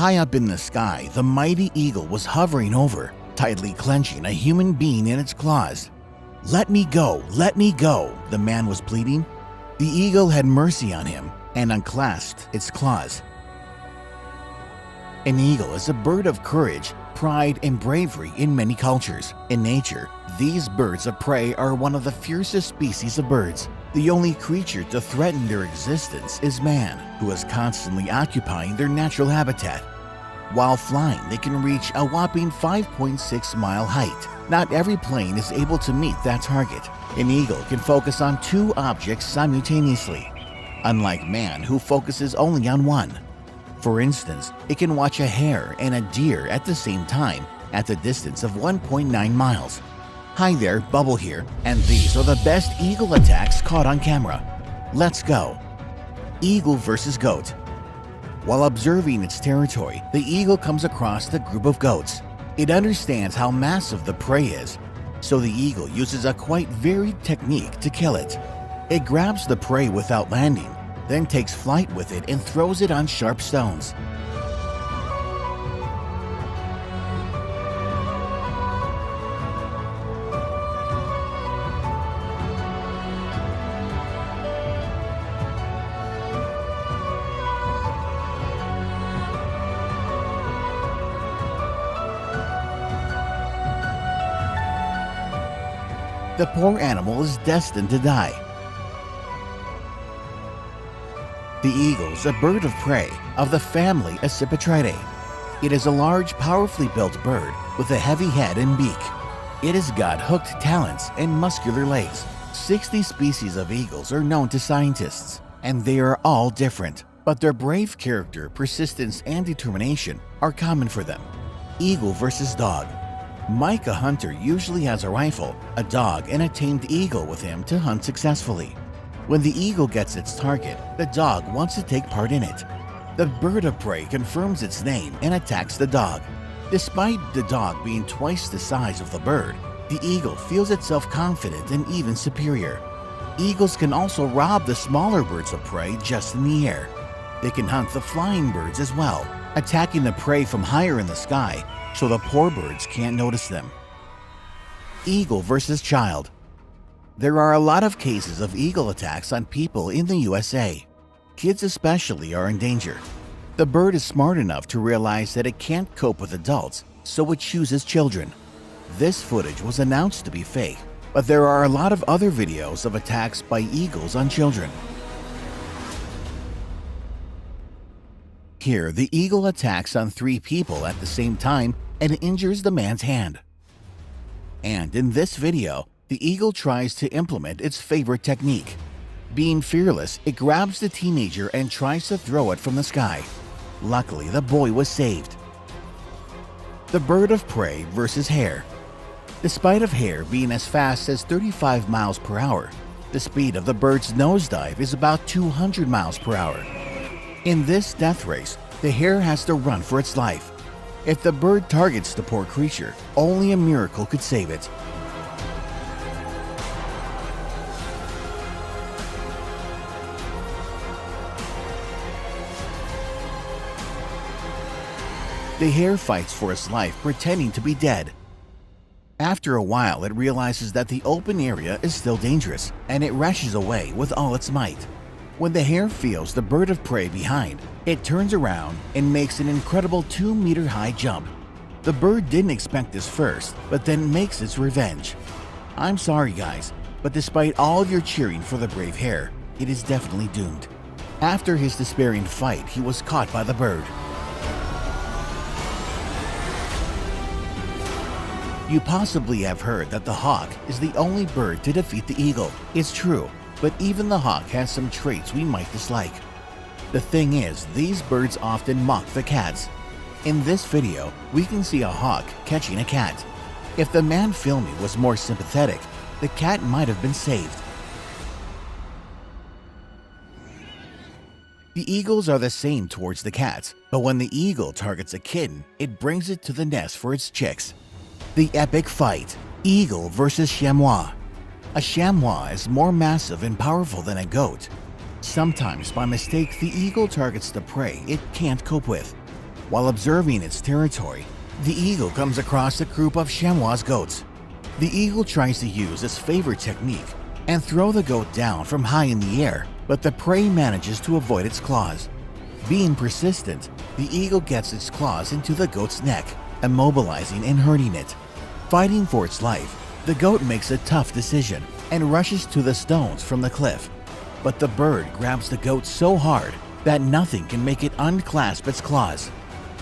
High up in the sky, the mighty eagle was hovering over, tightly clenching a human being in its claws. "Let me go, the man was pleading. The eagle had mercy on him and unclasped its claws. An eagle is a bird of courage, pride, and bravery in many cultures. In nature, these birds of prey are one of the fiercest species of birds. The only creature to threaten their existence is man, who is constantly occupying their natural habitat. While flying, they can reach a whopping 5.6-mile height. Not every plane is able to meet that target. An eagle can focus on 2 objects simultaneously, unlike man, who focuses only on one. For instance, it can watch a hare and a deer at the same time at the distance of 1.9 miles. Hi there, Bubble here, and these are the best eagle attacks caught on camera. Let's go. Eagle versus goat. While observing its territory, the eagle comes across a group of goats. It understands how massive the prey is, so the eagle uses a quite varied technique to kill it. It grabs the prey without landing, then takes flight with it and throws it on sharp stones. The poor animal is destined to die. The eagle is a bird of prey of the family Accipitridae. It is a large, powerfully built bird with a heavy head and beak. It has got hooked talons and muscular legs. 60 species of eagles are known to scientists, and they are all different, but their brave character, persistence, and determination are common for them. Eagle versus dog. Mike, a hunter, usually has a rifle, a dog, and a tamed eagle with him to hunt successfully. When the eagle gets its target, the dog wants to take part in it. The bird of prey confirms its name and attacks the dog. Despite the dog being twice the size of the bird, the eagle feels itself confident and even superior. Eagles can also rob the smaller birds of prey just in the air. They can hunt the flying birds as well, attacking the prey from higher in the sky so the poor birds can't notice them. Eagle versus child. There are a lot of cases of eagle attacks on people in the USA. Kids especially are in danger. The bird is smart enough to realize that it can't cope with adults, so it chooses children. This footage was announced to be fake, but there are a lot of other videos of attacks by eagles on children. Here, the eagle attacks on 3 people at the same time and injures the man's hand. And in this video, the eagle tries to implement its favorite technique. Being fearless, it grabs the teenager and tries to throw it from the sky. Luckily, the boy was saved. The bird of prey versus hare. Despite of hare being as fast as 35 miles per hour, the speed of the bird's nosedive is about 200 miles per hour. In this death race, the hare has to run for its life. If the bird targets the poor creature, only a miracle could save it. The hare fights for its life, pretending to be dead. After a while, it realizes that the open area is still dangerous, and it rushes away with all its might. When the hare feels the bird of prey behind, it turns around and makes an incredible 2-meter-high jump. The bird didn't expect this first, but then makes its revenge. I'm sorry guys, but despite all of your cheering for the brave hare, it is definitely doomed. After his despairing fight, he was caught by the bird. You possibly have heard that the hawk is the only bird to defeat the eagle. It's true, but even the hawk has some traits we might dislike. The thing is, these birds often mock the cats. In this video, we can see a hawk catching a cat. If the man filming was more sympathetic, the cat might have been saved. The eagles are the same towards the cats, but when the eagle targets a kitten, it brings it to the nest for its chicks. The epic fight, eagle versus chamois. A chamois is more massive and powerful than a goat. Sometimes by mistake, the eagle targets the prey it can't cope with. While observing its territory, the eagle comes across a group of chamois goats. The eagle tries to use its favorite technique and throw the goat down from high in the air, but the prey manages to avoid its claws. Being persistent, the eagle gets its claws into the goat's neck, immobilizing and hurting it. Fighting for its life, the goat makes a tough decision and rushes to the stones from the cliff. But the bird grabs the goat so hard that nothing can make it unclasp its claws.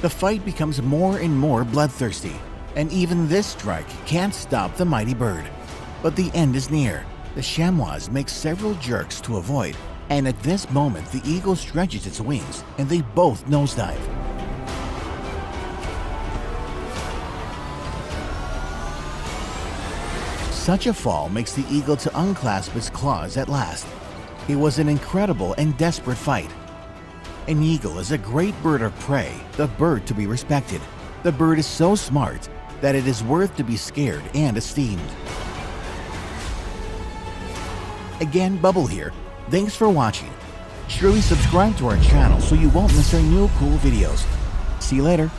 The fight becomes more and more bloodthirsty, and even this strike can't stop the mighty bird. But the end is near. The chamois make several jerks to avoid, and at this moment the eagle stretches its wings and they both nosedive. Such a fall makes the eagle to unclasp its claws at last. It was an incredible and desperate fight. An eagle is a great bird of prey, the bird to be respected. The bird is so smart that it is worth to be scared and esteemed. Again, Bubble here. Thanks for watching. Surely subscribe to our channel so you won't miss our new cool videos. See you later.